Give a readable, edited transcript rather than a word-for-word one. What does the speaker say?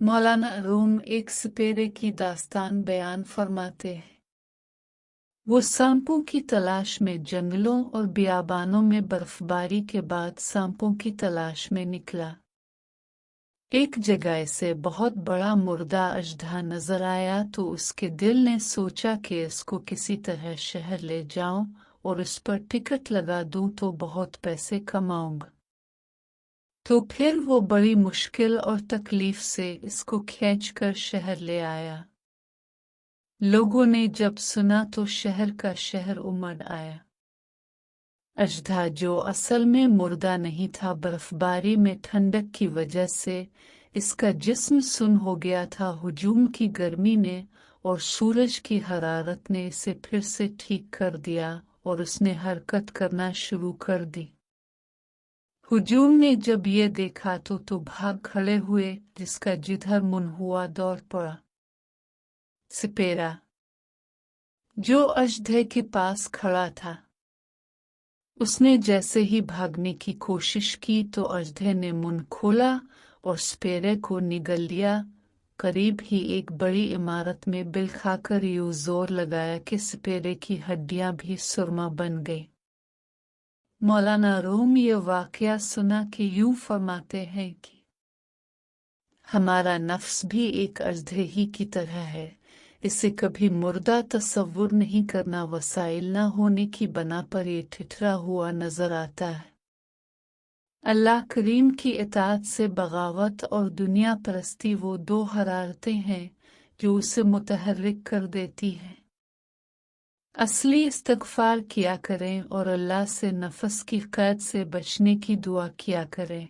मौलाना room एक सपेरे की दास्तान बयान फरमाते हैं। वो सांपों की तलाश में जंगलों और बियाबानों में बर्फबारी के बाद सांपों की तलाश में निकला। एक जगह से बहुत बड़ा मुर्दा अजदहा नजर आया तो उसके दिल ने सोचा कि इसको किसी तरह शहर ले जाऊं और इस पर टिकट लगा दूं तो बहुत पैसे कमाऊंगा। तो फिर वो बड़ी मुश्किल और तकलीफ से इसको खींचकर शहर ले आया। लोगों ने जब सुना तो शहर का शहर उमड़ आया। अजदहा जो असल में मुर्दा नहीं था, बर्फबारी में ठंडक की वजह से इसका जिस्म सुन हो गया था। हुजूम की गर्मी ने और सूरज की हरारत ने इसे फिर से ठीक कर दिया और उसने हरकत करना शुरू कर दी। हुजूम ने जब ये देखा तो भाग खड़े हुए, जिसका जिधर मुंह हुआ दौड़ पड़ा। सपेरा जो अजदहे के पास खड़ा था, उसने जैसे ही भागने की कोशिश की तो अजदहे ने मुंह खोला और सपेरे को निगल लिया। करीब ही एक बड़ी इमारत में बिल खाकर यूं जोर लगाया कि सपेरे की हड्डियां भी सुरमा बन गई। मौलाना रूम ये वाकया सुना कि यूं फरमाते हैं कि हमारा नफ्स भी एक अजदहे ही की तरह है, इसे कभी मुर्दा तस्वुर नहीं करना, वसाइल न होने की बना पर ये ठिठरा हुआ नजर आता है। अल्लाह करीम की इताअत से बगावत और दुनिया परस्ती वो दो हरारतें हैं जो उसे मुतहर्रिक कर देती हैं। असली इस्तगफार किया करें और अल्लाह से नफ्स की कैद से बचने की दुआ किया करें।